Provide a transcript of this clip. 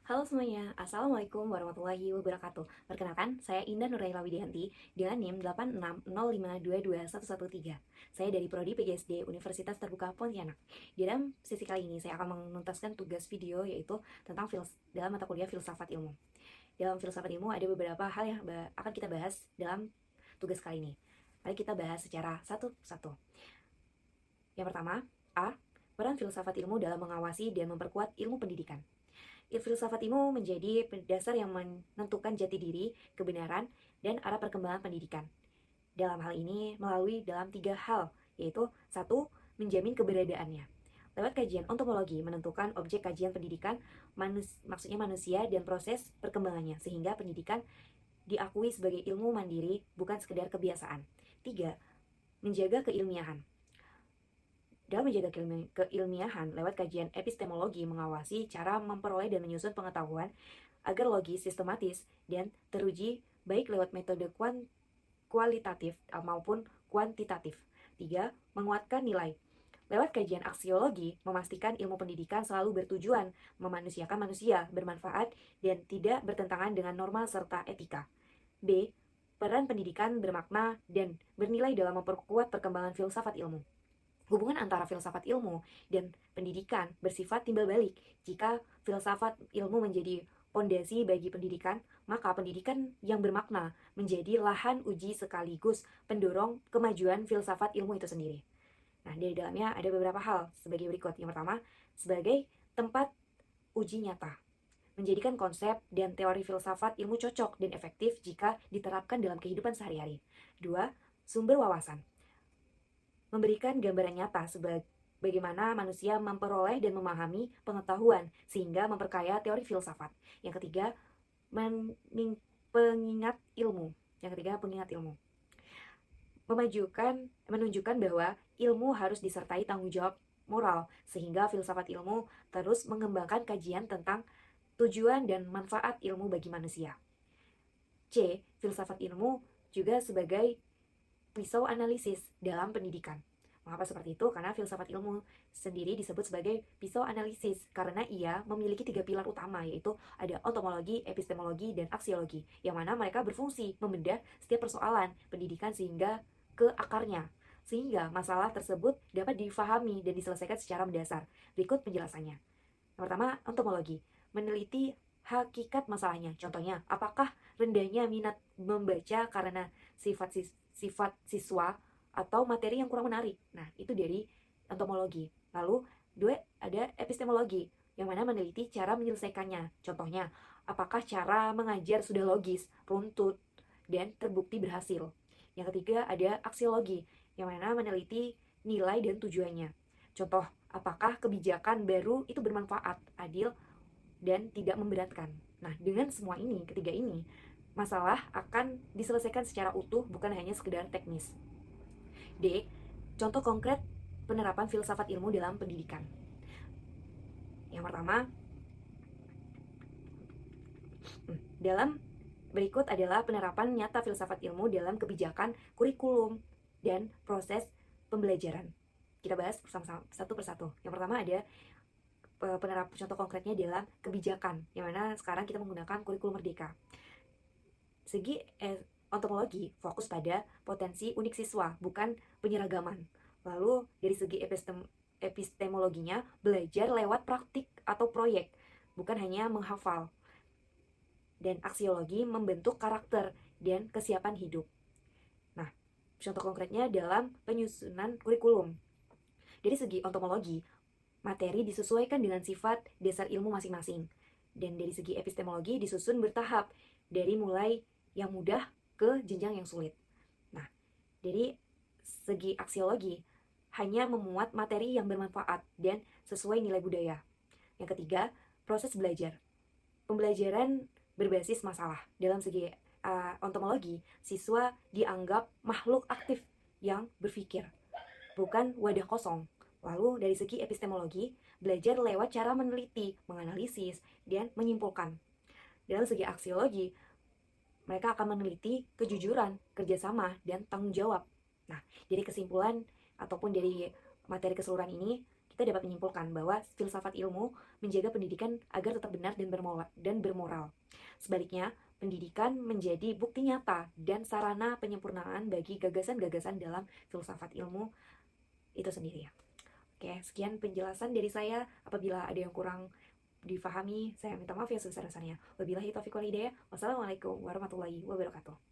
Halo semuanya, Assalamualaikum warahmatullahi wabarakatuh. Perkenalkan, saya Indah Nuraila Widianti dengan NIM 8605221113. Saya dari Prodi PGSD Universitas Terbuka Pontianak. Di dalam sesi kali ini, saya akan menuntaskan tugas video yaitu tentang dalam mata kuliah Filsafat Ilmu. Dalam Filsafat Ilmu ada beberapa hal yang akan kita bahas dalam tugas kali ini. Mari kita bahas secara satu-satu. Yang pertama, A. Peran filsafat ilmu dalam mengawasi dan memperkuat ilmu pendidikan. Filsafat ilmu menjadi dasar yang menentukan jati diri, kebenaran, dan arah perkembangan pendidikan. Dalam hal ini melalui dalam 3 hal, yaitu 1. Menjamin keberadaannya. Lewat kajian ontologi menentukan objek kajian pendidikan, maksudnya manusia dan proses perkembangannya, sehingga pendidikan diakui sebagai ilmu mandiri, bukan sekedar kebiasaan. 3. Menjaga keilmiahan. Dalam menjaga keilmiahan, lewat kajian epistemologi mengawasi cara memperoleh dan menyusun pengetahuan agar logis, sistematis, dan teruji baik lewat metode kualitatif maupun kuantitatif. 3. Menguatkan nilai. Lewat kajian aksiologi, memastikan ilmu pendidikan selalu bertujuan memanusiakan manusia, bermanfaat, dan tidak bertentangan dengan norma serta etika. B. Peran pendidikan bermakna dan bernilai dalam memperkuat perkembangan filsafat ilmu. Hubungan antara filsafat ilmu dan pendidikan bersifat timbal balik. Jika filsafat ilmu menjadi pondasi bagi pendidikan, maka pendidikan yang bermakna menjadi lahan uji sekaligus pendorong kemajuan filsafat ilmu itu sendiri. Nah, dari dalamnya ada beberapa hal sebagai berikut. Yang pertama, sebagai tempat uji nyata. Menjadikan konsep dan teori filsafat ilmu cocok dan efektif jika diterapkan dalam kehidupan sehari-hari. 2. Sumber wawasan. Memberikan gambaran nyata bagaimana manusia memperoleh dan memahami pengetahuan sehingga memperkaya teori filsafat. Yang ketiga, pengingat ilmu. Menunjukkan bahwa ilmu harus disertai tanggung jawab moral, sehingga filsafat ilmu terus mengembangkan kajian tentang tujuan dan manfaat ilmu bagi manusia. C. Filsafat ilmu juga sebagai pisau analisis dalam pendidikan. Mengapa seperti itu? Karena filsafat ilmu sendiri disebut sebagai pisau analisis karena ia memiliki 3 pilar utama, yaitu ada ontomologi, epistemologi, dan aksiologi, yang mana mereka berfungsi membedah setiap persoalan pendidikan sehingga ke akarnya, sehingga masalah tersebut dapat difahami dan diselesaikan secara mendasar. Berikut penjelasannya. Yang pertama, ontomologi, meneliti hakikat masalahnya. Contohnya, apakah rendahnya minat membaca karena sifat siswa atau materi yang kurang menarik. Nah, itu dari entomologi. Lalu, 2, ada epistemologi, yang mana meneliti cara menyelesaikannya. Contohnya, apakah cara mengajar sudah logis, runtut, dan terbukti berhasil. Yang ketiga, ada aksiologi, yang mana meneliti nilai dan tujuannya. Contoh, apakah kebijakan baru itu bermanfaat, adil, dan tidak memberatkan. Nah, dengan semua ini, ketiga ini, masalah akan diselesaikan secara utuh, bukan hanya sekedar teknis. D. Contoh konkret penerapan filsafat ilmu dalam pendidikan. Yang pertama, dalam berikut adalah penerapan nyata filsafat ilmu dalam kebijakan, kurikulum, dan proses pembelajaran. Kita bahas satu persatu. Yang pertama ada contoh konkretnya dalam kebijakan, yang mana sekarang kita menggunakan kurikulum merdeka. Segi ontologi fokus pada potensi unik siswa, bukan penyeragaman. Lalu dari segi epistemologinya, belajar lewat praktik atau proyek, bukan hanya menghafal. Dan aksiologi membentuk karakter dan kesiapan hidup. Nah, contoh konkretnya dalam penyusunan kurikulum. Dari segi ontologi, materi disesuaikan dengan sifat dasar ilmu masing-masing. Dan dari segi epistemologi disusun bertahap, dari mulai yang mudah ke jenjang yang sulit. Nah, dari segi aksiologi hanya memuat materi yang bermanfaat dan sesuai nilai budaya. Yang ketiga, proses belajar. Pembelajaran berbasis masalah. Dalam segi ontologi, siswa dianggap makhluk aktif yang berpikir, bukan wadah kosong. Lalu dari segi epistemologi, belajar lewat cara meneliti, menganalisis, dan menyimpulkan. Dalam segi aksiologi, mereka akan meneliti kejujuran, kerjasama, dan tanggung jawab. Nah, dari kesimpulan ataupun dari materi keseluruhan ini, kita dapat menyimpulkan bahwa filsafat ilmu menjaga pendidikan agar tetap benar dan bermoral. Sebaliknya, pendidikan menjadi bukti nyata dan sarana penyempurnaan bagi gagasan-gagasan dalam filsafat ilmu itu sendiri ya. Oke, sekian penjelasan dari saya. Apabila ada yang kurang difahami, saya minta maaf ya sebesar-besarnya. Wabillahi taufiq wal hidayah. Wassalamualaikum warahmatullahi wabarakatuh.